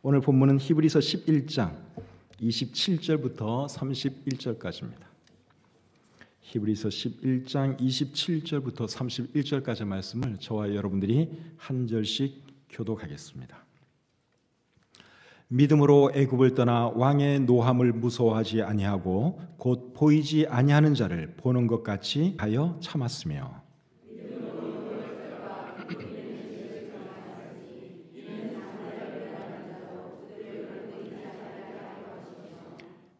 오늘 본문은 히브리서 11장 27절부터 31절까지입니다. 히브리서 11장 27절부터 31절까지 말씀을 저와 여러분들이 한 절씩 교독하겠습니다. 믿음으로 애굽을 떠나 왕의 노함을 무서워하지 아니하고 곧 보이지 아니하는 자를 보는 것 같이 하여 참았으며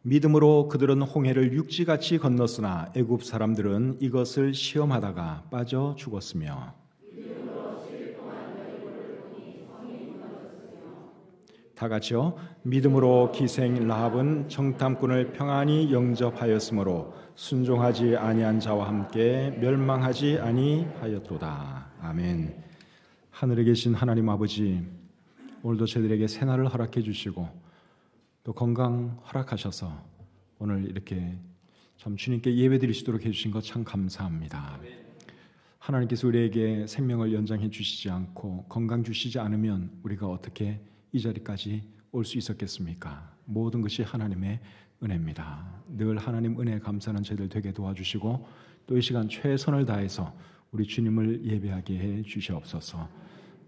믿음으로 그들은 홍해를 육지같이 건넜으나 애굽 사람들은 이것을 시험하다가 빠져 죽었으며 다 같이요. 믿음으로 기생 라합은 정탐꾼을 평안히 영접하였으므로 순종하지 아니한 자와 함께 멸망하지 아니하였도다. 아멘. 하늘에 계신 하나님 아버지, 오늘도 저희들에게 새날을 허락해 주시고 또 건강 허락하셔서 오늘 이렇게 참 주님께 예배드릴 수 있도록 해주신 것 참 감사합니다. 하나님께서 우리에게 생명을 연장해 주시지 않고 건강 주시지 않으면 우리가 어떻게 이 자리까지 올 수 있었겠습니까? 모든 것이 하나님의 은혜입니다. 늘 하나님 은혜에 감사하는 저희들 되게 도와주시고 또 이 시간 최선을 다해서 우리 주님을 예배하게 해 주시옵소서.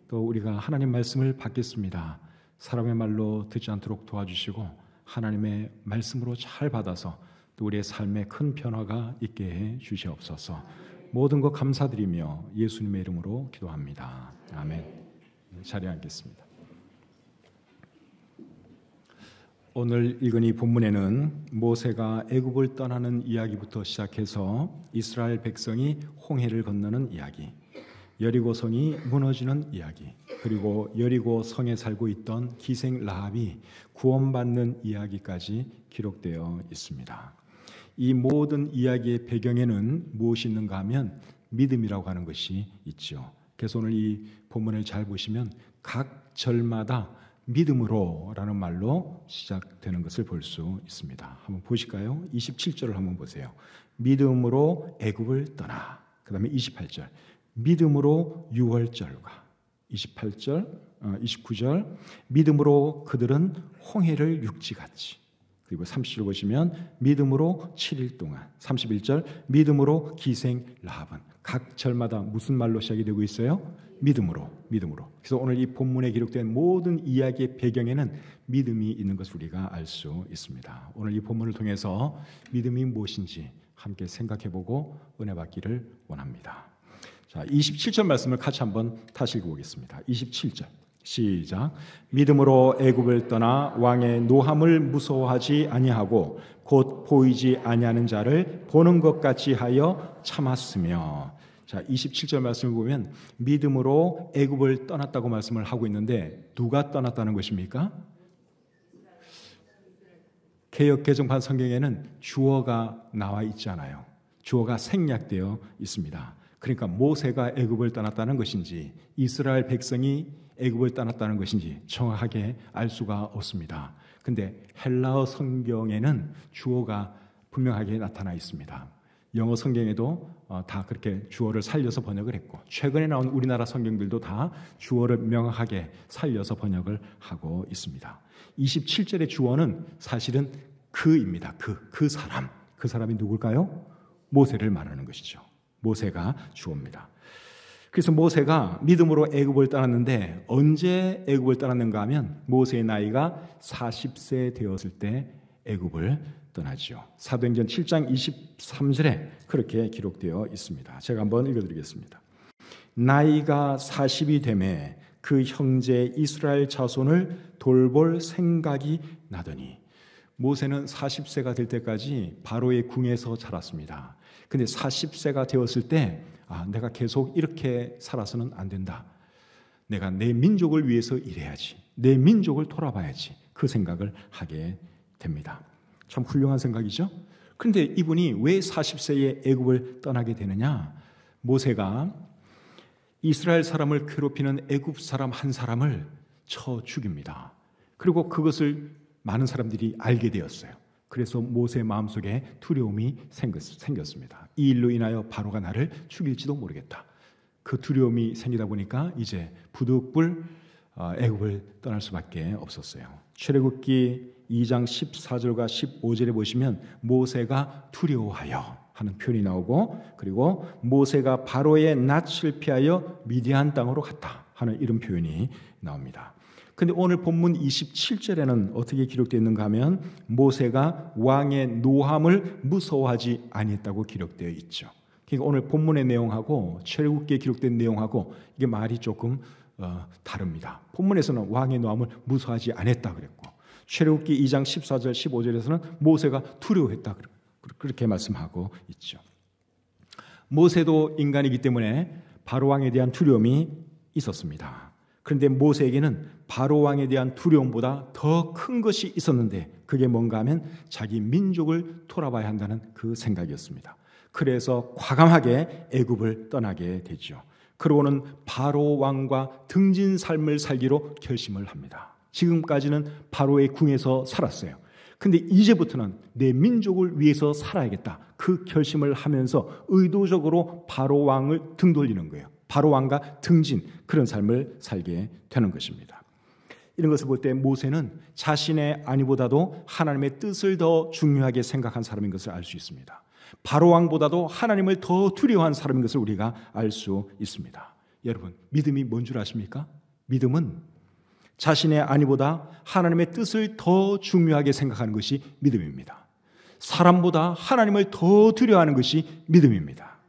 또 우리가 하나님 말씀을 받겠습니다. 사람의 말로 듣지 않도록 도와주시고 하나님의 말씀으로 잘 받아서 또 우리의 삶에 큰 변화가 있게 해 주시옵소서. 모든 것 감사드리며 예수님의 이름으로 기도합니다. 아멘. 자리에 앉겠습니다. 오늘 읽은 이 본문에는 모세가 애굽을 떠나는 이야기부터 시작해서 이스라엘 백성이 홍해를 건너는 이야기, 여리고성이 무너지는 이야기, 그리고 여리고 성에 살고 있던 기생 라합이 구원받는 이야기까지 기록되어 있습니다. 이 모든 이야기의 배경에는 무엇이 있는가 하면 믿음이라고 하는 것이 있죠. 그래서 오늘 이 본문을 잘 보시면 각 절마다 믿음으로라는 말로 시작되는 것을 볼 수 있습니다. 한번 보실까요? 27절을 한번 보세요. 믿음으로 애굽을 떠나. 그 다음에 28절 믿음으로 유월절과 29절 믿음으로 그들은 홍해를 육지같이, 그리고 30절 보시면 믿음으로 7일 동안, 31절 믿음으로 기생 라합은. 각 절마다 무슨 말로 시작이 되고 있어요? 믿음으로. 그래서 오늘 이 본문에 기록된 모든 이야기의 배경에는 믿음이 있는 것을 우리가 알 수 있습니다. 오늘 이 본문을 통해서 믿음이 무엇인지 함께 생각해보고 은혜 받기를 원합니다. 자, 27절 말씀을 같이 한번 다시 읽어보겠습니다. 27절 시작. 믿음으로 애굽을 떠나 왕의 노함을 무서워하지 아니하고 곧 보이지 아니하는 자를 보는 것 같이 하여 참았으며. 자, 27절 말씀을 보면 믿음으로 애굽을 떠났다고 말씀을 하고 있는데 누가 떠났다는 것입니까? 개역 개정판 성경에는 주어가 나와 있잖아요. 주어가 생략되어 있습니다. 그러니까 모세가 애굽을 떠났다는 것인지 이스라엘 백성이 애굽을 떠났다는 것인지 정확하게 알 수가 없습니다. 근데 헬라어 성경에는 주어가 분명하게 나타나 있습니다. 영어 성경에도 다 그렇게 주어를 살려서 번역을 했고 최근에 나온 우리나라 성경들도 다 주어를 명확하게 살려서 번역을 하고 있습니다. 27절의 주어는 사실은 그입니다. 그 사람. 그 사람이 누굴까요? 모세를 말하는 것이죠. 모세가 주어입니다. 그래서 모세가 믿음으로 애굽을 떠났는데 언제 애굽을 떠났는가 하면 모세의 나이가 40세 되었을 때 애굽을 떠나죠. 사도행전 7장 23절에 그렇게 기록되어 있습니다. 제가 한번 읽어드리겠습니다. 나이가 40이 되매 그 형제 이스라엘 자손을 돌볼 생각이 나더니. 모세는 40세가 될 때까지 바로의 궁에서 자랐습니다. 근데 40세가 되었을 때 내가 계속 이렇게 살아서는 안 된다. 내가 내 민족을 위해서 일해야지. 내 민족을 돌아봐야지. 그 생각을 하게 됩니다. 참 훌륭한 생각이죠. 그런데 이분이 왜 40세에 애굽을 떠나게 되느냐? 모세가 이스라엘 사람을 괴롭히는 애굽 사람 한 사람을 쳐 죽입니다. 그리고 그것을 많은 사람들이 알게 되었어요. 그래서 모세의 마음속에 두려움이 생겼습니다. 이 일로 인하여 바로가 나를 죽일지도 모르겠다. 그 두려움이 생기다 보니까 이제 부득불 애굽을 떠날 수밖에 없었어요. 출애굽기 2장 14절과 15절에 보시면 모세가 두려워하여 하는 표현이 나오고, 그리고 모세가 바로의 낯을 피하여 미디안 땅으로 갔다 하는 이런 표현이 나옵니다. 근데 오늘 본문 27절에는 어떻게 기록되어 있는가 하면 모세가 왕의 노함을 무서워하지 아니했다고 기록되어 있죠. 그러니까 오늘 본문의 내용하고 출애굽기에 기록된 내용하고 이게 말이 조금 다릅니다. 본문에서는 왕의 노함을 무서워하지 않았다 그랬고, 출애굽기 2장 14절 15절에서는 모세가 두려워했다 그렇게 말씀하고 있죠. 모세도 인간이기 때문에 바로왕에 대한 두려움이 있었습니다. 그런데 모세에게는 바로왕에 대한 두려움보다 더 큰 것이 있었는데, 그게 뭔가 하면 자기 민족을 돌아봐야 한다는 그 생각이었습니다. 그래서 과감하게 애굽을 떠나게 되죠. 그러고는 바로왕과 등진 삶을 살기로 결심을 합니다. 지금까지는 바로의 궁에서 살았어요. 근데 이제부터는 내 민족을 위해서 살아야겠다, 그 결심을 하면서 의도적으로 바로왕을 등 돌리는 거예요. 바로왕과 등진, 그런 삶을 살게 되는 것입니다. 이런 것을 볼 때 모세는 자신의 안위보다도 하나님의 뜻을 더 중요하게 생각한 사람인 것을 알 수 있습니다. 바로왕보다도 하나님을 더 두려워한 사람인 것을 우리가 알 수 있습니다. 여러분, 믿음이 뭔 줄 아십니까? 믿음은 자신의 안위보다 하나님의 뜻을 더 중요하게 생각하는 것이 믿음입니다. 사람보다 하나님을 더 두려워하는 것이 믿음입니다.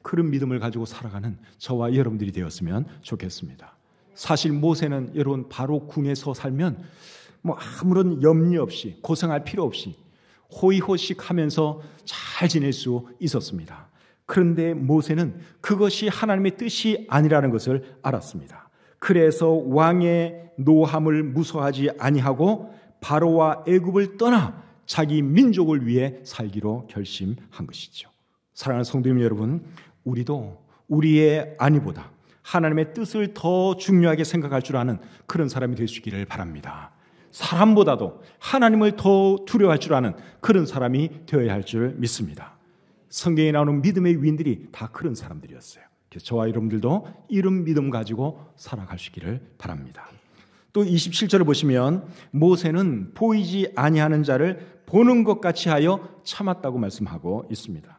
그런 믿음을 가지고 살아가는 저와 여러분들이 되었으면 좋겠습니다. 사실 모세는 여러분 바로 궁에서 살면 아무런 염려 없이, 고생할 필요 없이 호의호식하면서 잘 지낼 수 있었습니다. 그런데 모세는 그것이 하나님의 뜻이 아니라는 것을 알았습니다. 그래서 왕의 노함을 무서워하지 아니하고 바로와 애굽을 떠나 자기 민족을 위해 살기로 결심한 것이죠. 사랑하는 성도님 여러분, 우리도 우리의 안위보다 하나님의 뜻을 더 중요하게 생각할 줄 아는 그런 사람이 될 수 있기를 바랍니다. 사람보다도 하나님을 더 두려워할 줄 아는 그런 사람이 되어야 할 줄 믿습니다. 성경에 나오는 믿음의 위인들이 다 그런 사람들이었어요. 그래서 저와 여러분들도 이런 믿음 가지고 살아갈 수 있기를 바랍니다. 또 27절을 보시면 모세는 보이지 아니하는 자를 보는 것 같이 하여 참았다고 말씀하고 있습니다.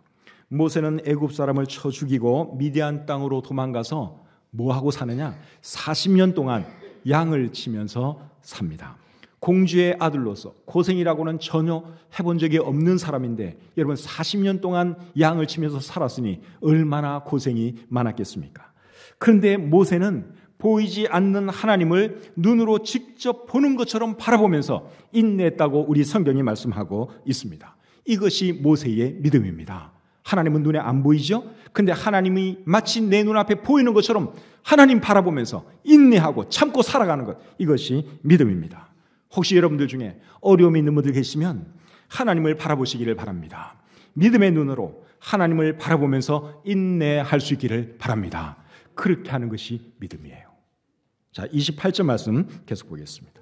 모세는 애굽 사람을 쳐 죽이고 미디안 땅으로 도망가서 뭐하고 사느냐? 40년 동안 양을 치면서 삽니다. 공주의 아들로서 고생이라고는 전혀 해본 적이 없는 사람인데, 여러분 40년 동안 양을 치면서 살았으니 얼마나 고생이 많았겠습니까? 그런데 모세는 보이지 않는 하나님을 눈으로 직접 보는 것처럼 바라보면서 인내했다고 우리 성경이 말씀하고 있습니다. 이것이 모세의 믿음입니다. 하나님은 눈에 안 보이죠? 근데 하나님이 마치 내 눈앞에 보이는 것처럼 하나님 바라보면서 인내하고 참고 살아가는 것, 이것이 믿음입니다. 혹시 여러분들 중에 어려움이 있는 분들 계시면 하나님을 바라보시기를 바랍니다. 믿음의 눈으로 하나님을 바라보면서 인내할 수 있기를 바랍니다. 그렇게 하는 것이 믿음이에요. 자, 28절 말씀 계속 보겠습니다.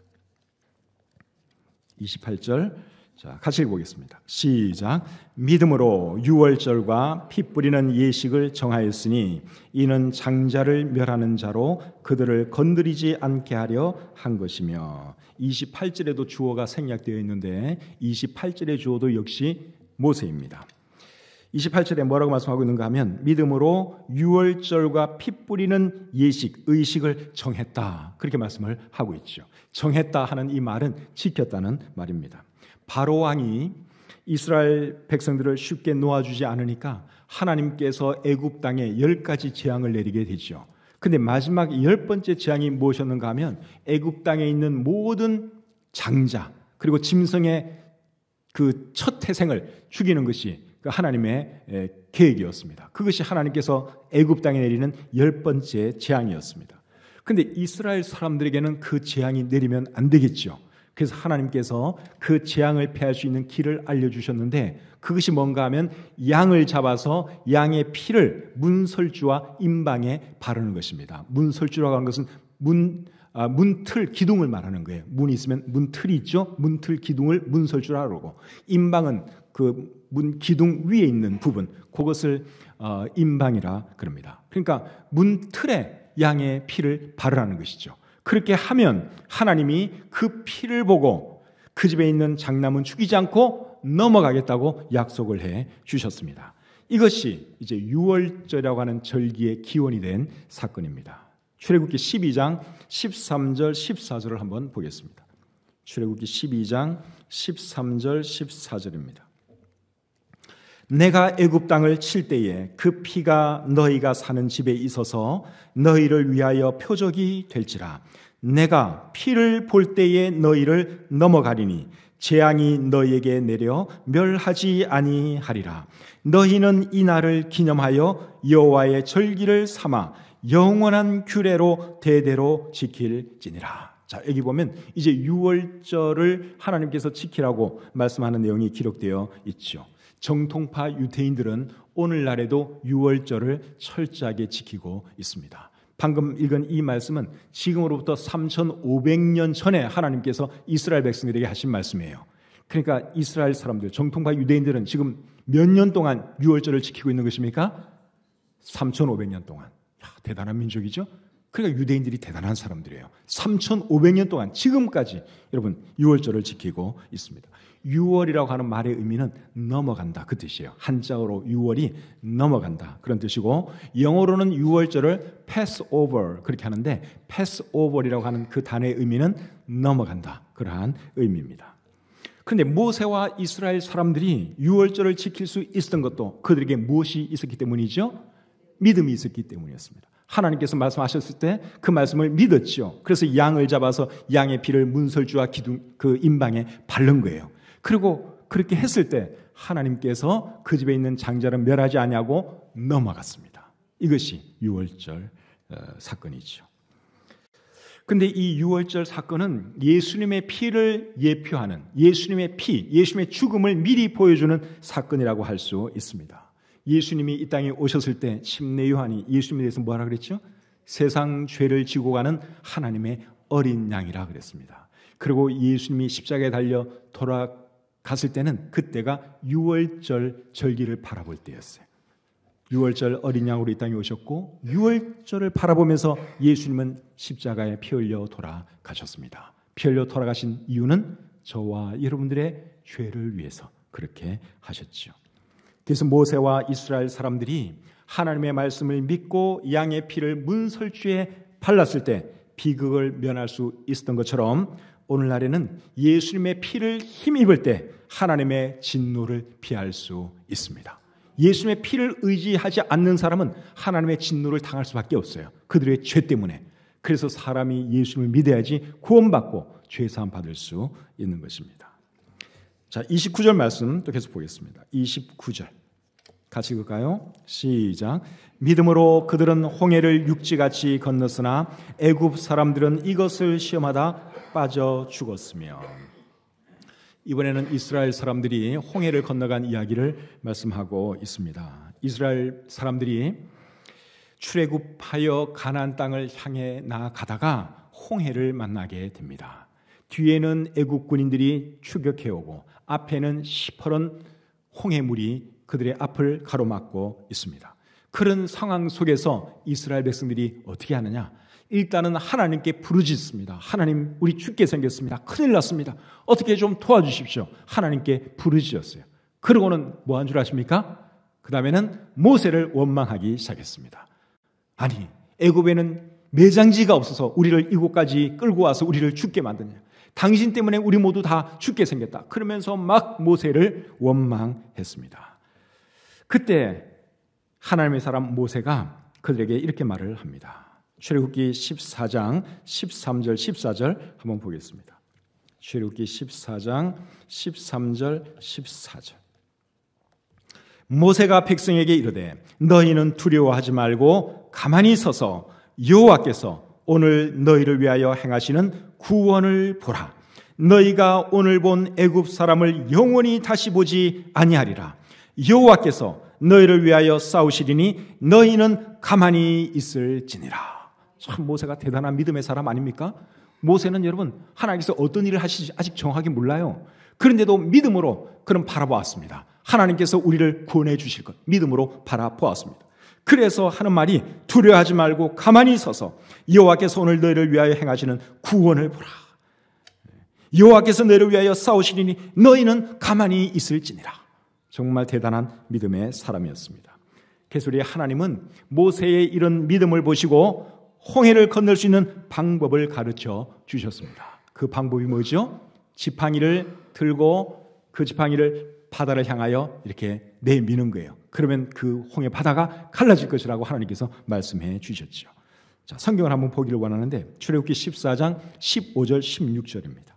28절, 자, 같이 읽어보겠습니다. 시작. 믿음으로 유월절과 피 뿌리는 예식을 정하였으니 이는 장자를 멸하는 자로 그들을 건드리지 않게 하려 한 것이며, 28절에도 주어가 생략되어 있는데 28절의 주어도 역시 모세입니다. 28절에 뭐라고 말씀하고 있는가 하면 믿음으로 유월절과 피 뿌리는 예식, 의식을 정했다, 그렇게 말씀을 하고 있죠. 정했다 하는 이 말은 지켰다는 말입니다. 바로왕이 이스라엘 백성들을 쉽게 놓아주지 않으니까 하나님께서 애굽 땅에 10가지 재앙을 내리게 되죠. 근데 마지막 10번째 재앙이 무엇이었는가 하면 애굽 땅에 있는 모든 장자 그리고 짐승의 그 첫 태생을 죽이는 것이 하나님의 계획이었습니다. 그것이 하나님께서 애굽 땅에 내리는 10번째 재앙이었습니다. 근데 이스라엘 사람들에게는 그 재앙이 내리면 안 되겠죠. 그래서 하나님께서 그 재앙을 피할 수 있는 길을 알려주셨는데, 그것이 뭔가 하면 양을 잡아서 양의 피를 문설주와 임방에 바르는 것입니다. 문설주라고 하는 것은 문틀 기둥을 말하는 거예요. 문이 있으면 문틀이 있죠. 문틀 기둥을 문설주라고 그러고, 임방은 그 문 기둥 위에 있는 부분, 그것을 임방이라 그럽니다. 그러니까 문틀에 양의 피를 바르라는 것이죠. 그렇게 하면 하나님이 그 피를 보고 그 집에 있는 장남은 죽이지 않고 넘어가겠다고 약속을 해 주셨습니다. 이것이 이제 유월절이라고 하는 절기의 기원이 된 사건입니다. 출애굽기 12장 13절 14절을 한번 보겠습니다. 출애굽기 12장 13절 14절입니다. 내가 애굽 땅을 칠 때에 그 피가 너희가 사는 집에 있어서 너희를 위하여 표적이 될지라. 내가 피를 볼 때에 너희를 넘어가리니 재앙이 너희에게 내려 멸하지 아니하리라. 너희는 이 날을 기념하여 여호와의 절기를 삼아 영원한 규례로 대대로 지킬지니라. 자, 여기 보면 이제 유월절을 하나님께서 지키라고 말씀하는 내용이 기록되어 있죠. 정통파 유대인들은 오늘날에도 유월절을 철저하게 지키고 있습니다. 방금 읽은 이 말씀은 지금으로부터 3,500년 전에 하나님께서 이스라엘 백성들에게 하신 말씀이에요. 그러니까 이스라엘 사람들, 정통파 유대인들은 지금 몇 년 동안 유월절을 지키고 있는 것입니까? 3,500년 동안. 야, 대단한 민족이죠? 그러니까 유대인들이 대단한 사람들이에요. 3,500년 동안 지금까지 여러분 유월절을 지키고 있습니다. 유월이라고 하는 말의 의미는 넘어간다, 그 뜻이에요. 한자어로 유월이 넘어간다, 그런 뜻이고, 영어로는 유월절을 Passover 그렇게 하는데 Passover이라고 하는 그 단어의 의미는 넘어간다, 그러한 의미입니다. 그런데 모세와 이스라엘 사람들이 유월절을 지킬 수 있었던 것도 그들에게 무엇이 있었기 때문이죠? 믿음이 있었기 때문이었습니다. 하나님께서 말씀하셨을 때 그 말씀을 믿었죠. 그래서 양을 잡아서 양의 피를 문설주와 기둥 그 임방에 바른 거예요. 그리고 그렇게 했을 때 하나님께서 그 집에 있는 장자를 멸하지 아니하고 넘어갔습니다. 이것이 유월절 사건이죠. 그런데 이 유월절 사건은 예수님의 피를 예표하는, 예수님의 피, 예수님의 죽음을 미리 보여주는 사건이라고 할 수 있습니다. 예수님이 이 땅에 오셨을 때 침례 요한이 예수님에 대해서 뭐라 그랬죠? 세상 죄를 지고 가는 하나님의 어린 양이라 그랬습니다. 그리고 예수님이 십자가에 달려 돌아갔을 때는 그때가 유월절 절기를 바라볼 때였어요. 유월절 어린 양으로 이 땅에 오셨고 유월절을 바라보면서 예수님은 십자가에 피 흘려 돌아가셨습니다. 피 흘려 돌아가신 이유는 저와 여러분들의 죄를 위해서 그렇게 하셨죠. 그래서 모세와 이스라엘 사람들이 하나님의 말씀을 믿고 양의 피를 문설주에 발랐을 때 비극을 면할 수 있었던 것처럼 오늘날에는 예수님의 피를 힘입을 때 하나님의 진노를 피할 수 있습니다. 예수님의 피를 의지하지 않는 사람은 하나님의 진노를 당할 수밖에 없어요. 그들의 죄 때문에. 그래서 사람이 예수님을 믿어야지 구원받고 죄사함 받을 수 있는 것입니다. 자, 29절 말씀 또 계속 보겠습니다. 29절 같이 읽을까요? 시작. 믿음으로 그들은 홍해를 육지같이 건넜으나 애굽 사람들은 이것을 시험하다 빠져 죽었으며. 이번에는 이스라엘 사람들이 홍해를 건너간 이야기를 말씀하고 있습니다. 이스라엘 사람들이 출애굽하여 가나안 땅을 향해 나아가다가 홍해를 만나게 됩니다. 뒤에는 애굽 군인들이 추격해오고 앞에는 시퍼런 홍해물이 그들의 앞을 가로막고 있습니다. 그런 상황 속에서 이스라엘 백성들이 어떻게 하느냐? 일단은 하나님께 부르짖습니다. 하나님, 우리 죽게 생겼습니다. 큰일 났습니다. 어떻게 좀 도와주십시오. 하나님께 부르짖었어요. 그러고는 뭐 한 줄 아십니까? 그 다음에는 모세를 원망하기 시작했습니다. 아니, 애굽에는 매장지가 없어서 우리를 이곳까지 끌고 와서 우리를 죽게 만드냐. 당신 때문에 우리 모두 다 죽게 생겼다. 그러면서 막 모세를 원망했습니다. 그때 하나님의 사람 모세가 그들에게 이렇게 말을 합니다. 출애굽기 14장 13절 14절 한번 보겠습니다. 출애굽기 14장 13절 14절. 모세가 백성에게 이르되 너희는 두려워하지 말고 가만히 서서 여호와께서 오늘 너희를 위하여 행하시는 구원을 보라. 너희가 오늘 본 애굽 사람을 영원히 다시 보지 아니하리라. 여호와께서 너희를 위하여 싸우시리니 너희는 가만히 있을지니라. 참 모세가 대단한 믿음의 사람 아닙니까? 모세는 여러분 하나님께서 어떤 일을 하실지 아직 정확하게 몰라요. 그런데도 믿음으로 그는 바라보았습니다. 하나님께서 우리를 구원해 주실 것 믿음으로 바라보았습니다. 그래서 하는 말이 두려워하지 말고 가만히 서서 여호와께서 오늘 너희를 위하여 행하시는 구원을 보라. 여호와께서 너희를 위하여 싸우시리니 너희는 가만히 있을지니라. 정말 대단한 믿음의 사람이었습니다. 그래서 우리 하나님은 모세의 이런 믿음을 보시고 홍해를 건널 수 있는 방법을 가르쳐 주셨습니다. 그 방법이 뭐죠? 지팡이를 들고 그 지팡이를 바다를 향하여 이렇게 내미는 거예요. 그러면 그 홍해 바다가 갈라질 것이라고 하나님께서 말씀해 주셨죠. 자, 성경을 한번 보기를 원하는데 출애굽기 14장 15절 16절입니다.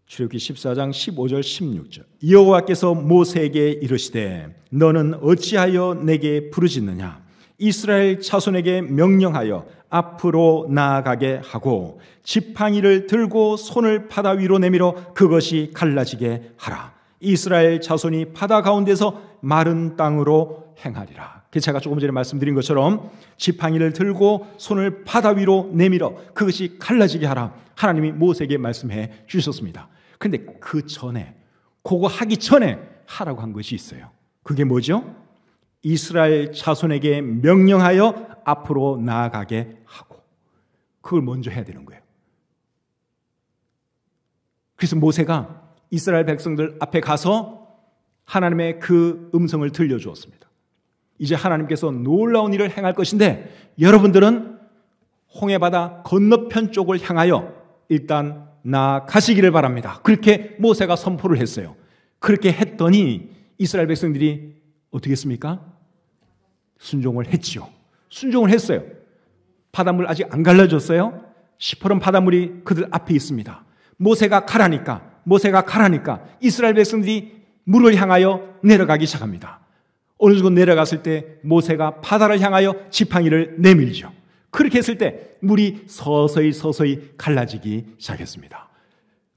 출애굽기 14장 15절 16절. 여호와께서 모세에게 이르시되 너는 어찌하여 내게 부르짖느냐? 이스라엘 자손에게 명령하여 앞으로 나아가게 하고 지팡이를 들고 손을 바다 위로 내밀어 그것이 갈라지게 하라. 이스라엘 자손이 바다 가운데서 마른 땅으로 행하리라. 제가 조금 전에 말씀드린 것처럼 지팡이를 들고 손을 바다 위로 내밀어 그것이 갈라지게 하라. 하나님이 모세에게 말씀해 주셨습니다. 그런데 그 전에, 그거 하기 전에 하라고 한 것이 있어요. 그게 뭐죠? 이스라엘 자손에게 명령하여 앞으로 나아가게 하고, 그걸 먼저 해야 되는 거예요. 그래서 모세가 이스라엘 백성들 앞에 가서 하나님의 그 음성을 들려주었습니다. 이제 하나님께서 놀라운 일을 행할 것인데 여러분들은 홍해바다 건너편 쪽을 향하여 일단 나아가시기를 바랍니다. 그렇게 모세가 선포를 했어요. 그렇게 했더니 이스라엘 백성들이 어떻게 했습니까? 순종을 했지요. 순종을 했어요. 바닷물 아직 안 갈라졌어요. 시퍼런 바닷물이 그들 앞에 있습니다. 모세가 가라니까 이스라엘 백성들이 물을 향하여 내려가기 시작합니다. 어느 정도 내려갔을 때 모세가 바다를 향하여 지팡이를 내밀죠. 그렇게 했을 때 물이 서서히 갈라지기 시작했습니다.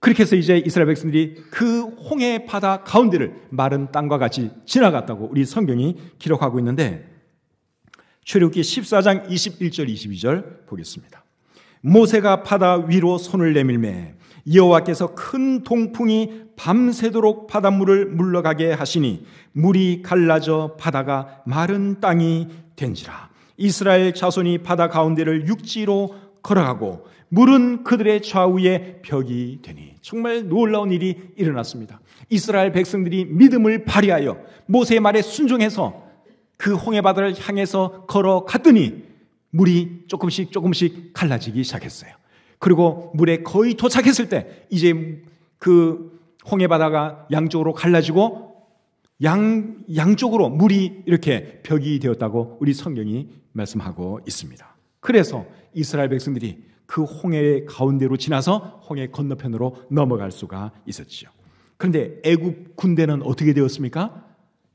그렇게 해서 이제 이스라엘 백성들이 그 홍해 바다 가운데를 마른 땅과 같이 지나갔다고 우리 성경이 기록하고 있는데 출애굽기 14장 21절 22절 보겠습니다. 모세가 바다 위로 손을 내밀매 여호와께서 큰 동풍이 밤새도록 바닷물을 물러가게 하시니 물이 갈라져 바다가 마른 땅이 된지라. 이스라엘 자손이 바다 가운데를 육지로 걸어가고 물은 그들의 좌우에 벽이 되니. 정말 놀라운 일이 일어났습니다. 이스라엘 백성들이 믿음을 발휘하여 모세의 말에 순종해서 그 홍해바다를 향해서 걸어갔더니 물이 조금씩 갈라지기 시작했어요. 그리고 물에 거의 도착했을 때 이제 그 홍해바다가 양쪽으로 갈라지고 양쪽으로 물이 이렇게 벽이 되었다고 우리 성경이 말씀하고 있습니다. 그래서 이스라엘 백성들이 그 홍해 가운데로 지나서 홍해 건너편으로 넘어갈 수가 있었죠. 그런데 애굽 군대는 어떻게 되었습니까?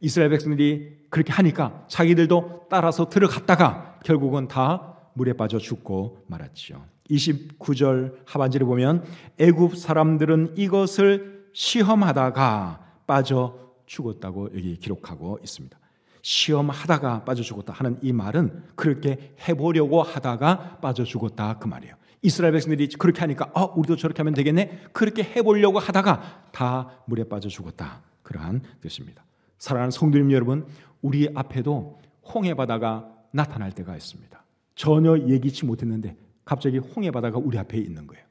이스라엘 백성들이 그렇게 하니까 자기들도 따라서 들어갔다가 결국은 다 물에 빠져 죽고 말았죠. 29절 하반절에 보면 애굽 사람들은 이것을 시험하다가 빠져 죽었다고 여기 기록하고 있습니다. 시험하다가 빠져 죽었다 하는 이 말은 그렇게 해보려고 하다가 빠져 죽었다 그 말이에요. 이스라엘 백성들이 그렇게 하니까 우리도 저렇게 하면 되겠네. 그렇게 해보려고 하다가 다 물에 빠져 죽었다. 그러한 뜻입니다. 사랑하는 성도님 여러분, 우리 앞에도 홍해바다가 나타날 때가 있습니다. 전혀 예기치 못했는데 갑자기 홍해바다가 우리 앞에 있는 거예요.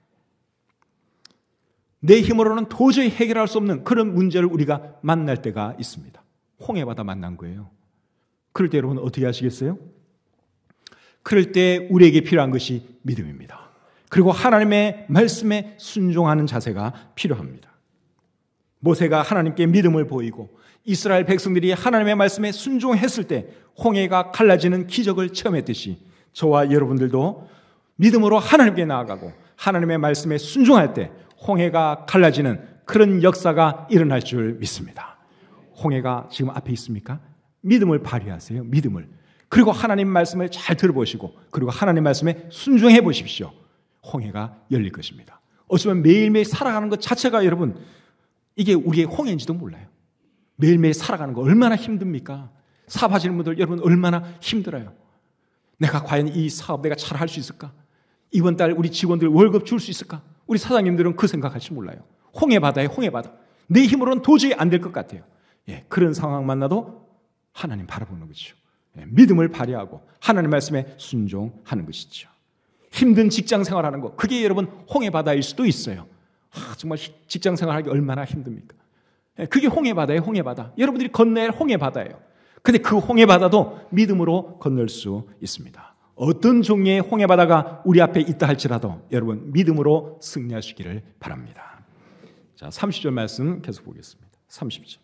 내 힘으로는 도저히 해결할 수 없는 그런 문제를 우리가 만날 때가 있습니다. 홍해바다 만난 거예요. 그럴 때 여러분 어떻게 하시겠어요? 그럴 때 우리에게 필요한 것이 믿음입니다. 그리고 하나님의 말씀에 순종하는 자세가 필요합니다. 모세가 하나님께 믿음을 보이고 이스라엘 백성들이 하나님의 말씀에 순종했을 때 홍해가 갈라지는 기적을 체험했듯이 저와 여러분들도 믿음으로 하나님께 나아가고 하나님의 말씀에 순종할 때 홍해가 갈라지는 그런 역사가 일어날 줄 믿습니다. 홍해가 지금 앞에 있습니까? 믿음을 발휘하세요. 믿음을. 그리고 하나님 말씀을 잘 들어보시고 그리고 하나님 말씀에 순종해 보십시오. 홍해가 열릴 것입니다. 어쩌면 매일매일 살아가는 것 자체가 여러분 이게 우리의 홍해인지도 몰라요. 매일매일 살아가는 거 얼마나 힘듭니까? 사업하시는 분들 여러분 얼마나 힘들어요. 내가 과연 이 사업 내가 잘 할 수 있을까? 이번 달 우리 직원들 월급 줄 수 있을까? 우리 사장님들은 그 생각할지 몰라요. 홍해바다에 홍해바다. 내 힘으로는 도저히 안 될 것 같아요. 그런 상황 만나도 하나님 바라보는 거죠. 믿음을 발휘하고 하나님의 말씀에 순종하는 것이죠. 힘든 직장 생활하는 거, 그게 여러분 홍해바다일 수도 있어요. 정말 직장 생활하기 얼마나 힘듭니까? 그게 홍해바다예요. 홍해바다. 여러분들이 건너야 할 홍해바다예요. 근데 그 홍해바다도 믿음으로 건널 수 있습니다. 어떤 종류의 홍해바다가 우리 앞에 있다 할지라도 여러분 믿음으로 승리하시기를 바랍니다. 자, 30절 말씀 계속 보겠습니다. 30절.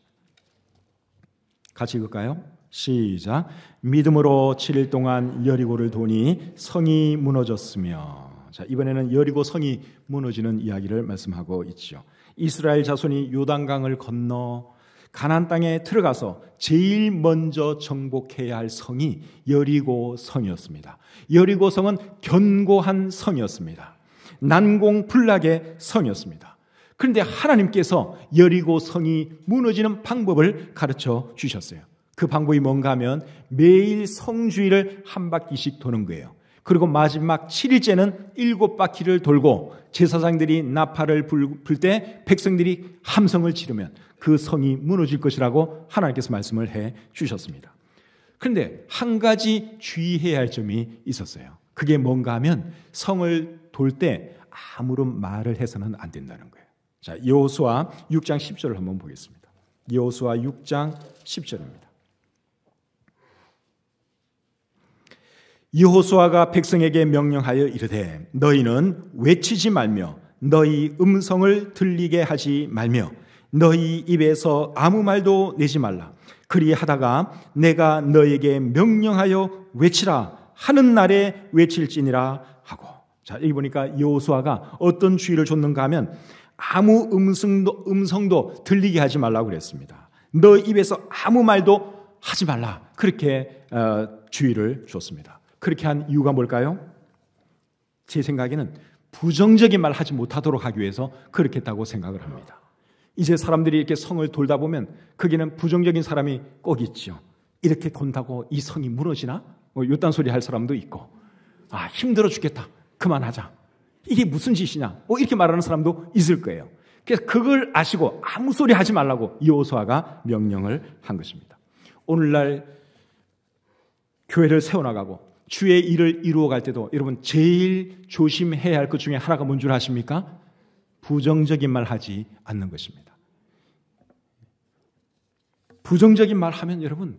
같이 읽을까요? 시작. 믿음으로 7일 동안 여리고를 도니 성이 무너졌으며. 자, 이번에는 여리고 성이 무너지는 이야기를 말씀하고 있죠. 이스라엘 자손이 요단강을 건너 가나안 땅에 들어가서 제일 먼저 정복해야 할 성이 여리고 성이었습니다. 여리고 성은 견고한 성이었습니다. 난공불락의 성이었습니다. 그런데 하나님께서 여리고 성이 무너지는 방법을 가르쳐 주셨어요. 그 방법이 뭔가 하면 매일 성주위를 한 바퀴씩 도는 거예요. 그리고 마지막 7일째는 7바퀴를 돌고 제사장들이 나팔을 불 때 백성들이 함성을 지르면 그 성이 무너질 것이라고 하나님께서 말씀을 해 주셨습니다. 그런데 한 가지 주의해야 할 점이 있었어요. 그게 뭔가 하면 성을 돌 때 아무런 말을 해서는 안 된다는 거예요. 자, 여호수아 6장 10절을 한번 보겠습니다. 여호수아 6장 10절입니다. 여호수아가 백성에게 명령하여 이르되 너희는 외치지 말며 너희 음성을 들리게 하지 말며 너희 입에서 아무 말도 내지 말라. 그리하다가 내가 너에게 명령하여 외치라 하는 날에 외칠지니라 하고. 자, 여기 보니까 여호수아가 어떤 주의를 줬는가 하면 아무 음성도 들리게 하지 말라고 그랬습니다. 너 입에서 아무 말도 하지 말라. 그렇게 주의를 줬습니다. 그렇게 한 이유가 뭘까요? 제 생각에는 부정적인 말 하지 못하도록 하기 위해서 그렇게 했다고 생각을 합니다. 이제 사람들이 이렇게 성을 돌다 보면 거기는 부정적인 사람이 꼭 있죠. 이렇게 돈다고 이 성이 무너지나? 요딴 소리 할 사람도 있고, 힘들어 죽겠다, 그만하자, 이게 무슨 짓이냐, 이렇게 말하는 사람도 있을 거예요. 그래서 그걸 아시고 아무 소리 하지 말라고 여호수아가 명령을 한 것입니다. 오늘날 교회를 세워나가고 주의 일을 이루어갈 때도 여러분 제일 조심해야 할 것 중에 하나가 뭔 줄 아십니까? 부정적인 말 하지 않는 것입니다. 부정적인 말 하면 여러분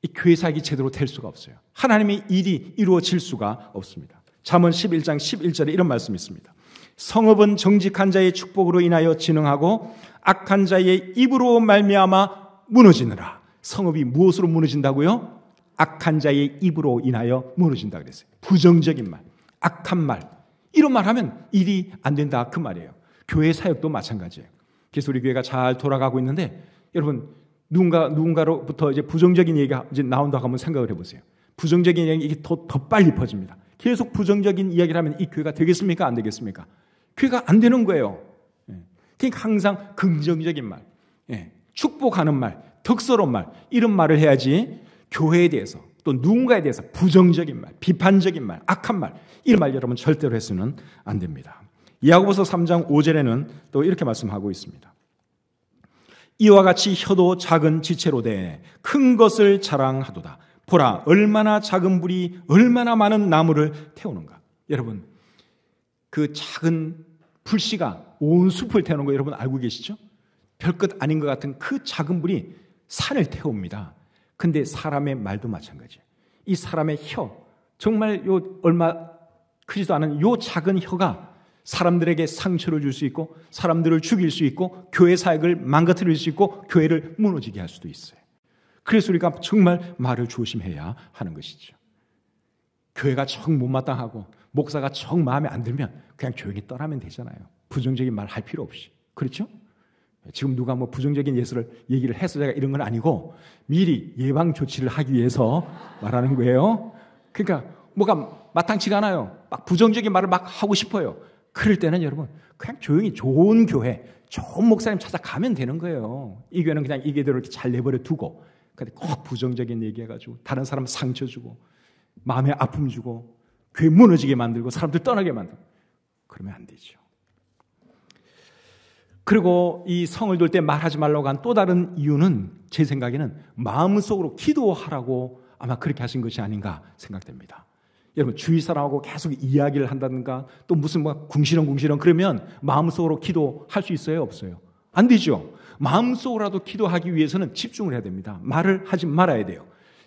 이 교회 사역이 제대로 될 수가 없어요. 하나님의 일이 이루어질 수가 없습니다. 잠언 11장 11절에 이런 말씀이 있습니다. 성읍은 정직한 자의 축복으로 인하여 진흥하고 악한 자의 입으로 말미암아 무너지느라. 성읍이 무엇으로 무너진다고요? 악한 자의 입으로 인하여 무너진다 그랬어요. 부정적인 말, 악한 말, 이런 말 하면 일이 안 된다 그 말이에요. 교회 사역도 마찬가지예요. 그래서 우리 교회가 잘 돌아가고 있는데 여러분 누군가로부터 이제 부정적인 얘기가 이제 나온다고 한번 생각을 해보세요. 부정적인 얘기 이게 더 빨리 퍼집니다. 계속 부정적인 이야기를 하면 이 교회가 되겠습니까? 안 되겠습니까? 교회가 안 되는 거예요. 그러니까 항상 긍정적인 말, 축복하는 말, 덕스러운 말, 이런 말을 해야지 교회에 대해서 또 누군가에 대해서 부정적인 말, 비판적인 말, 악한 말, 이런 말 여러분 절대로 해서는 안 됩니다. 야고보서 3장 5절에는 또 이렇게 말씀하고 있습니다. 이와 같이 혀도 작은 지체로 돼 큰 것을 자랑하도다. 보라, 얼마나 작은 불이 얼마나 많은 나무를 태우는가. 여러분, 그 작은 불씨가 온 숲을 태우는 거 여러분 알고 계시죠? 별것 아닌 것 같은 그 작은 불이 산을 태웁니다. 근데 사람의 말도 마찬가지예요. 이 사람의 혀, 정말 얼마 크지도 않은 요 작은 혀가 사람들에게 상처를 줄 수 있고 사람들을 죽일 수 있고 교회 사역을 망가뜨릴 수 있고 교회를 무너지게 할 수도 있어요. 그래서 우리가 정말 말을 조심해야 하는 것이죠. 교회가 정 못마땅하고 목사가 정 마음에 안 들면 그냥 조용히 떠나면 되잖아요. 부정적인 말 할 필요 없이. 그렇죠? 지금 누가 부정적인 얘기를 해서 제가 이런 건 아니고 미리 예방 조치를 하기 위해서 말하는 거예요. 그러니까 뭐가 마땅치가 않아요. 막 부정적인 말을 막 하고 싶어요. 그럴 때는 여러분 그냥 조용히 좋은 교회, 좋은 목사님 찾아가면 되는 거예요. 이 교회는 그냥 이게대로 이렇게 잘 내버려 두고 근데 꼭 부정적인 얘기해가지고 다른 사람 상처 주고 마음에 아픔 주고 교회 무너지게 만들고 사람들 떠나게 만들고 그러면 안 되죠. 그리고 이 성을 돌 때 말하지 말라고 한 또 다른 이유는 제 생각에는 마음속으로 기도하라고 아마 그렇게 하신 것이 아닌가 생각됩니다. 여러분 주위 사람하고 계속 이야기를 한다든가 또 무슨 뭐 궁시렁궁시렁 그러면 마음속으로 기도할 수 있어요? 없어요? 안 되죠. 마음속으로라도 기도하기 위해서는 집중을 해야 됩니다. 말을 하지 말아야 돼요.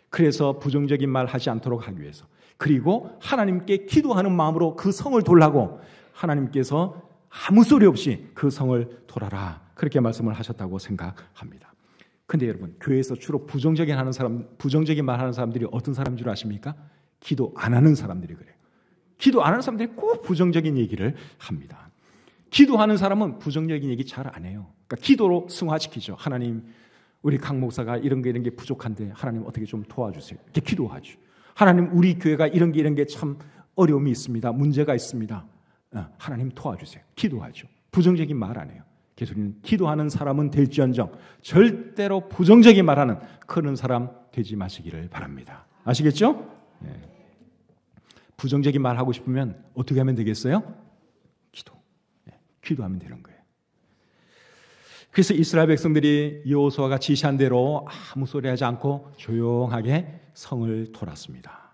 그래서 부정적인 말 하지 않도록 하기 위해서. 그리고 하나님께 기도하는 마음으로 그 성을 돌라고 하나님께서 아무 소리 없이 그 성을 돌아라 그렇게 말씀을 하셨다고 생각합니다. 근데 여러분 교회에서 주로 부정적인 말 하는 사람들이 어떤 사람인 줄 아십니까? 기도 안 하는 사람들이 그래요. 기도 안 하는 사람들이 꼭 부정적인 얘기를 합니다. 기도하는 사람은 부정적인 얘기 잘 안 해요. 그러니까 기도로 승화시키죠. 하나님 우리 강 목사가 이런 게 부족한데 하나님 어떻게 좀 도와주세요. 이렇게 기도하죠. 하나님 우리 교회가 이런 게 참 어려움이 있습니다. 문제가 있습니다. 하나님 도와주세요. 기도하죠. 부정적인 말 안 해요. 그래서 우리는 기도하는 사람은 될지언정 절대로 부정적인 말하는 그런 사람 되지 마시기를 바랍니다. 아시겠죠? 네. 부정적인 말 하고 싶으면 어떻게 하면 되겠어요? 기도하면 되는 거예요. 그래서 이스라엘 백성들이 여호수아가 지시한 대로 아무 소리 하지 않고 조용하게 성을 돌았습니다.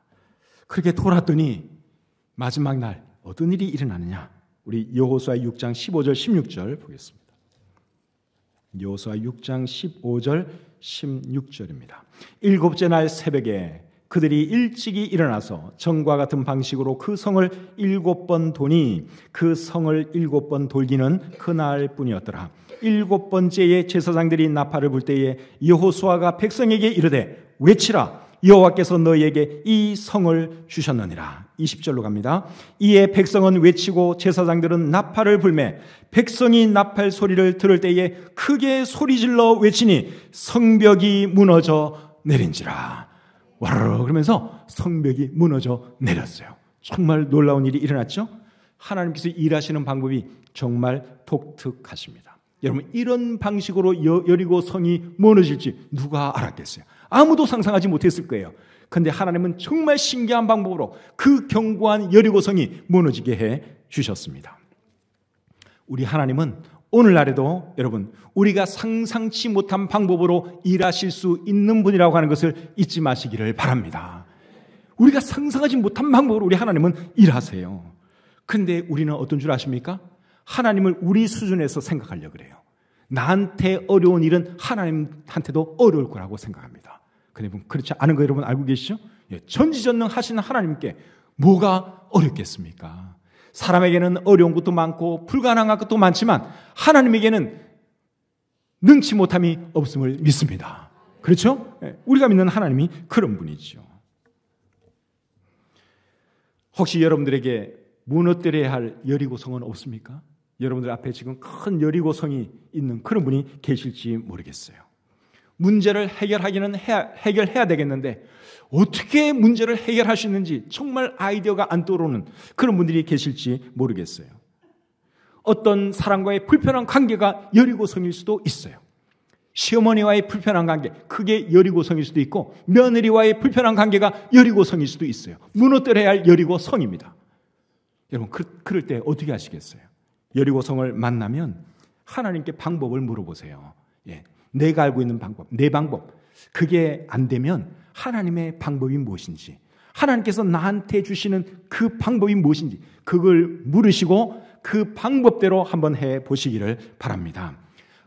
그렇게 돌았더니 마지막 날 어떤 일이 일어나느냐? 우리 여호수아 6장 15절 16절 보겠습니다. 여호수아 6장 15절 16절입니다. 일곱째 날 새벽에 그들이 일찍이 일어나서 전과 같은 방식으로 그 성을 7번 도니 그 성을 7번 돌기는 그날뿐이었더라. 7번째에 제사장들이 나팔을 불 때에 여호수아가 백성에게 이르되 외치라 여호와께서 너희에게 이 성을 주셨느니라. 20절로 갑니다. 이에 백성은 외치고 제사장들은 나팔을 불매 백성이 나팔 소리를 들을 때에 크게 소리질러 외치니 성벽이 무너져 내린지라. 와르르 그러면서 성벽이 무너져 내렸어요. 정말 놀라운 일이 일어났죠. 하나님께서 일하시는 방법이 정말 독특하십니다. 여러분 이런 방식으로 여리고 성이 무너질지 누가 알았겠어요? 아무도 상상하지 못했을 거예요. 그런데 하나님은 정말 신기한 방법으로 그 견고한 여리고 성이 무너지게 해 주셨습니다. 우리 하나님은 오늘날에도 여러분 우리가 상상치 못한 방법으로 일하실 수 있는 분이라고 하는 것을 잊지 마시기를 바랍니다. 우리가 상상하지 못한 방법으로 우리 하나님은 일하세요. 그런데 우리는 어떤 줄 아십니까? 하나님을 우리 수준에서 생각하려고 그래요. 나한테 어려운 일은 하나님한테도 어려울 거라고 생각합니다. 근데 그렇지 않은 거 여러분 알고 계시죠? 전지전능 하시는 하나님께 뭐가 어렵겠습니까? 사람에게는 어려운 것도 많고 불가능한 것도 많지만 하나님에게는 능치 못함이 없음을 믿습니다. 그렇죠? 우리가 믿는 하나님이 그런 분이죠. 혹시 여러분들에게 무너뜨려야 할 여리고성은 없습니까? 여러분들 앞에 지금 큰 여리고성이 있는 그런 분이 계실지 모르겠어요. 문제를 해결해야 되겠는데 어떻게 문제를 해결할 수 있는지 정말 아이디어가 안 떠오르는 그런 분들이 계실지 모르겠어요. 어떤 사람과의 불편한 관계가 여리고성일 수도 있어요. 시어머니와의 불편한 관계, 그게 여리고성일 수도 있고 며느리와의 불편한 관계가 여리고성일 수도 있어요. 무너뜨려야 할 여리고성입니다. 여러분 그럴 때 어떻게 하시겠어요? 여리고성을 만나면 하나님께 방법을 물어보세요. 내가 알고 있는 방법, 내 방법, 그게 안 되면 하나님의 방법이 무엇인지, 하나님께서 나한테 주시는 그 방법이 무엇인지 그걸 물으시고 그 방법대로 한번 해보시기를 바랍니다.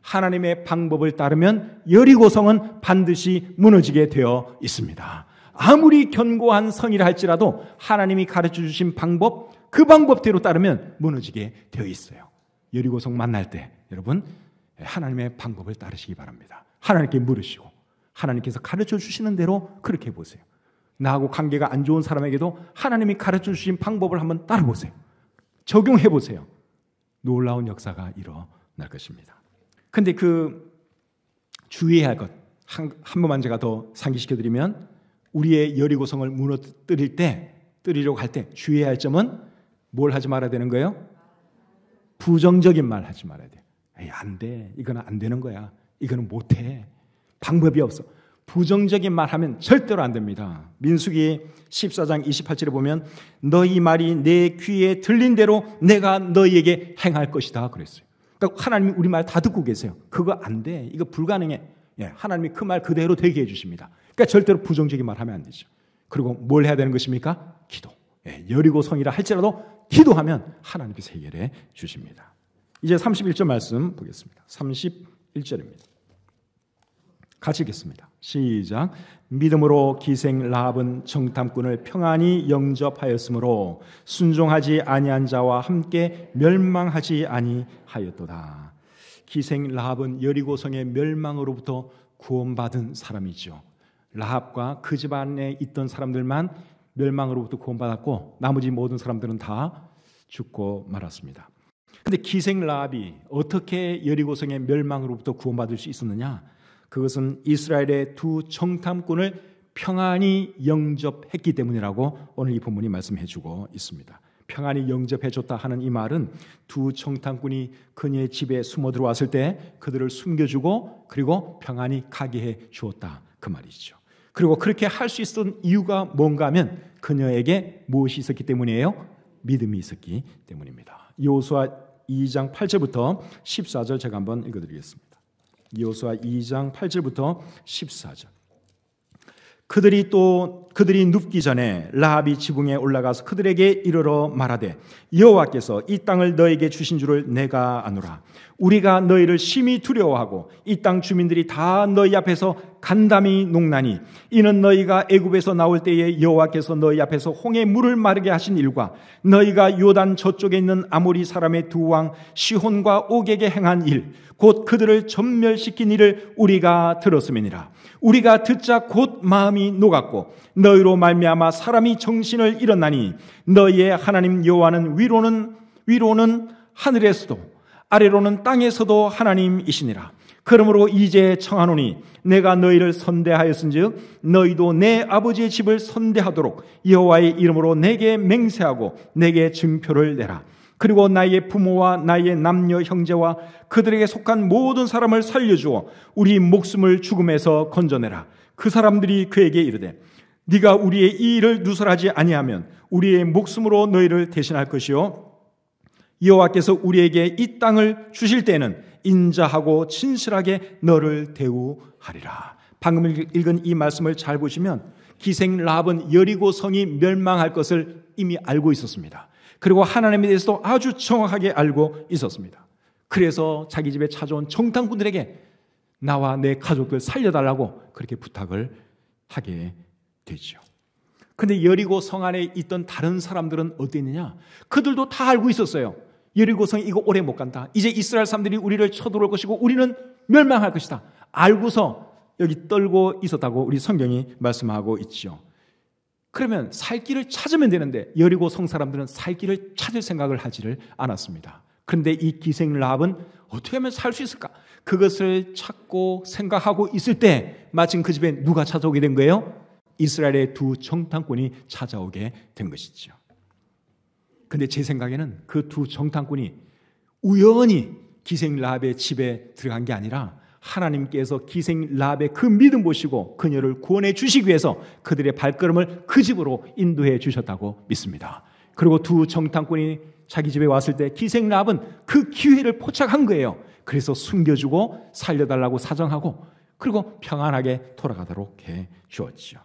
하나님의 방법을 따르면 여리고성은 반드시 무너지게 되어 있습니다. 아무리 견고한 성이라 할지라도 하나님이 가르쳐 주신 방법, 그 방법대로 따르면 무너지게 되어 있어요. 여리고성 만날 때 여러분 하나님의 방법을 따르시기 바랍니다. 하나님께 물으시고 하나님께서 가르쳐 주시는 대로 그렇게 해보세요. 나하고 관계가 안 좋은 사람에게도 하나님이 가르쳐 주신 방법을 한번 따라보세요. 적용해보세요. 놀라운 역사가 일어날 것입니다. 근데 주의해야 할 것 한 번만 제가 더 상기시켜드리면 우리의 여리고성을 뜨리려고 할 때 주의해야 할 점은 뭘 하지 말아야 되는 거예요? 부정적인 말 하지 말아야 돼요. 안 돼. 이거는 안 되는 거야. 이거는 못해. 방법이 없어. 부정적인 말 하면 절대로 안 됩니다. 민수기 14장 28절에 보면 너희 말이 내 귀에 들린 대로 내가 너희에게 행할 것이다 그랬어요. 그러니까 하나님이 우리 말 다 듣고 계세요. 그거 안 돼. 이거 불가능해. 하나님이 그 말 그대로 되게 해주십니다. 그러니까 절대로 부정적인 말 하면 안 되죠. 그리고 뭘 해야 되는 것입니까? 기도. 여리고 성이라 할지라도 기도하면 하나님께서 해결해 주십니다. 이제 31절 말씀 보겠습니다. 31절입니다. 같이 읽겠습니다. 시작. 믿음으로 기생 라합은 정탐꾼을 평안히 영접하였으므로 순종하지 아니한 자와 함께 멸망하지 아니하였도다. 기생 라합은 여리고성의 멸망으로부터 구원받은 사람이죠. 라합과 그 집안에 있던 사람들만 멸망으로부터 구원받았고 나머지 모든 사람들은 다 죽고 말았습니다. 그런데 기생 라합이 어떻게 여리고성의 멸망으로부터 구원받을 수 있었느냐? 그것은 이스라엘의 두 정탐꾼을 평안히 영접했기 때문이라고 오늘 이 본문이 말씀해 주고 있습니다. 평안히 영접해 줬다 하는 이 말은 두 정탐꾼이 그녀의 집에 숨어 들어왔을 때 그들을 숨겨주고 그리고 평안히 가게 해 주었다, 그 말이죠. 그리고 그렇게 할 수 있었던 이유가 뭔가 하면 그녀에게 무엇이 있었기 때문이에요? 믿음이 있었기 때문입니다. 여호수아 2장 8절부터 14절 제가 한번 읽어드리겠습니다. 여호수아 2장 8절부터 14절. 그들이 눕기 전에 라합이 지붕에 올라가서 그들에게 이르러 말하되 여호와께서 이 땅을 너에게 주신 줄을 내가 아노라. 우리가 너희를 심히 두려워하고 이 땅 주민들이 다 너희 앞에서 간담이 녹나니 이는 너희가 애굽에서 나올 때에 여호와께서 너희 앞에서 홍해 물을 마르게 하신 일과 너희가 요단 저쪽에 있는 아모리 사람의 두 왕 시혼과 옥에게 행한 일 곧 그들을 전멸시킨 일을 우리가 들었음이니라. 우리가 듣자 곧 마음이 녹았고 너희로 말미암아 사람이 정신을 잃었나니 너희의 하나님 여호와는 위로는 하늘에서도 아래로는 땅에서도 하나님이시니라. 그러므로 이제 청하노니 내가 너희를 선대하였은즉 너희도 내 아버지의 집을 선대하도록 여호와의 이름으로 내게 맹세하고 내게 증표를 내라. 그리고 나의 부모와 나의 남녀 형제와 그들에게 속한 모든 사람을 살려주어 우리 목숨을 죽음에서 건져내라. 그 사람들이 그에게 이르되 네가 우리의 이 일을 누설하지 아니하면 우리의 목숨으로 너희를 대신할 것이요 여호와께서 우리에게 이 땅을 주실 때에는 인자하고 진실하게 너를 대우하리라. 방금 읽은 이 말씀을 잘 보시면 기생 라합은 여리고 성이 멸망할 것을 이미 알고 있었습니다. 그리고 하나님에 대해서도 아주 정확하게 알고 있었습니다. 그래서 자기 집에 찾아온 정탐꾼들에게 나와 내 가족들 살려달라고 그렇게 부탁을 하게 되죠. 그런데 여리고 성 안에 있던 다른 사람들은 어땠느냐? 그들도 다 알고 있었어요. 여리고 성이 이거 오래 못 간다. 이제 이스라엘 사람들이 우리를 쳐들어올 것이고 우리는 멸망할 것이다. 알고서 여기 떨고 있었다고 우리 성경이 말씀하고 있죠. 그러면 살 길을 찾으면 되는데 여리고 성 사람들은 살 길을 찾을 생각을 하지를 않았습니다. 그런데 이 기생 라합은 어떻게 하면 살 수 있을까? 그것을 찾고 생각하고 있을 때 마침 그 집에 누가 찾아오게 된 거예요? 이스라엘의 두 정탐꾼이 찾아오게 된 것이죠. 그런데 제 생각에는 그 두 정탐꾼이 우연히 기생 라합의 집에 들어간 게 아니라 하나님께서 기생 라합의 그 믿음 보시고 그녀를 구원해 주시기 위해서 그들의 발걸음을 그 집으로 인도해 주셨다고 믿습니다. 그리고 두 정탐꾼이 자기 집에 왔을 때 기생 라합은 그 기회를 포착한 거예요. 그래서 숨겨주고 살려달라고 사정하고 그리고 평안하게 돌아가도록 해 주었죠.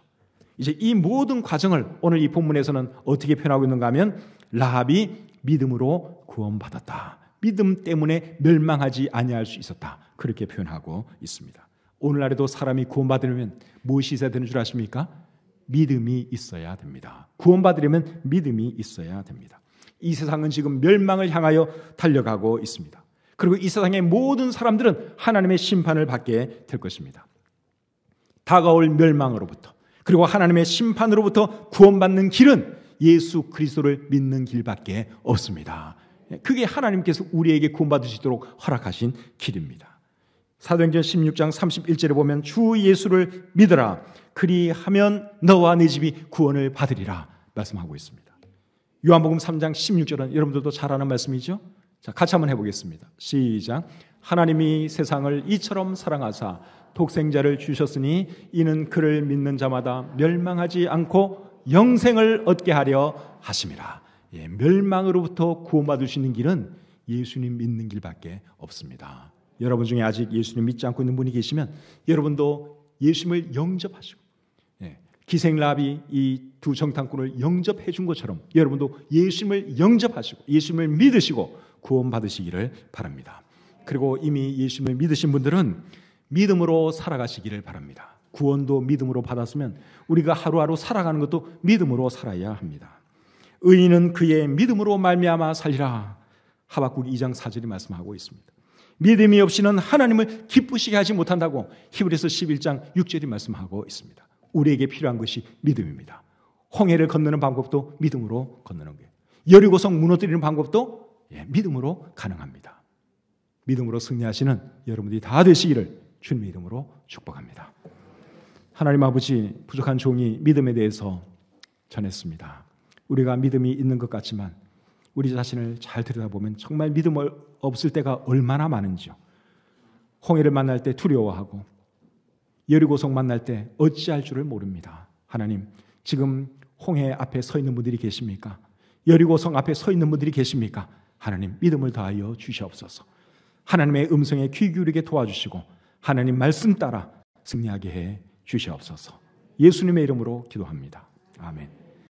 이제 이 모든 과정을 오늘 이 본문에서는 어떻게 표현하고 있는가 하면 라합이 믿음으로 구원받았다. 믿음 때문에 멸망하지 아니할 수 있었다. 그렇게 표현하고 있습니다. 오늘날에도 사람이 구원받으려면 무엇이 있어야 되는 줄 아십니까? 믿음이 있어야 됩니다. 구원받으려면 믿음이 있어야 됩니다. 이 세상은 지금 멸망을 향하여 달려가고 있습니다. 그리고 이 세상의 모든 사람들은 하나님의 심판을 받게 될 것입니다. 다가올 멸망으로부터 그리고 하나님의 심판으로부터 구원받는 길은 예수 그리스도를 믿는 길밖에 없습니다. 그게 하나님께서 우리에게 구원받으시도록 허락하신 길입니다. 사도행전 16장 31절에 보면 주 예수를 믿으라 그리하면 너와 네 집이 구원을 받으리라 말씀하고 있습니다. 요한복음 3장 16절은 여러분들도 잘 아는 말씀이죠. 자, 같이 한번 해보겠습니다. 시작. 하나님이 세상을 이처럼 사랑하사 독생자를 주셨으니 이는 그를 믿는 자마다 멸망하지 않고 영생을 얻게 하려 하심이라. 멸망으로부터 구원받을 수 있는 길은 예수님 믿는 길밖에 없습니다. 여러분 중에 아직 예수님 믿지 않고 있는 분이 계시면 여러분도 예수님을 영접하시고 기생라비 이 두 정탐꾼을 영접해 준 것처럼 여러분도 예수님을 영접하시고 예수님을 믿으시고 구원받으시기를 바랍니다. 그리고 이미 예수님을 믿으신 분들은 믿음으로 살아가시기를 바랍니다. 구원도 믿음으로 받았으면 우리가 하루하루 살아가는 것도 믿음으로 살아야 합니다. 의인은 그의 믿음으로 말미암아 살리라. 하박국 2장 4절이 말씀하고 있습니다. 믿음이 없이는 하나님을 기쁘시게 하지 못한다고 히브리서 11장 6절이 말씀하고 있습니다. 우리에게 필요한 것이 믿음입니다. 홍해를 건너는 방법도 믿음으로 건너는 거예요. 여리고성 무너뜨리는 방법도 믿음으로 가능합니다. 믿음으로 승리하시는 여러분들이 다 되시기를 주님의 이름으로 축복합니다. 하나님 아버지, 부족한 종이 믿음에 대해서 전했습니다. 우리가 믿음이 있는 것 같지만 우리 자신을 잘 들여다보면 정말 믿음 없을 때가 얼마나 많은지요. 홍해를 만날 때 두려워하고 여리고성 만날 때 어찌할 줄을 모릅니다. 하나님, 지금 홍해 앞에 서 있는 분들이 계십니까? 여리고성 앞에 서 있는 분들이 계십니까? 하나님, 믿음을 다하여 주시옵소서. 하나님의 음성에 귀 기울이게 도와주시고 하나님 말씀 따라 승리하게 해 주시옵소서. 예수님의 이름으로 기도합니다. 아멘.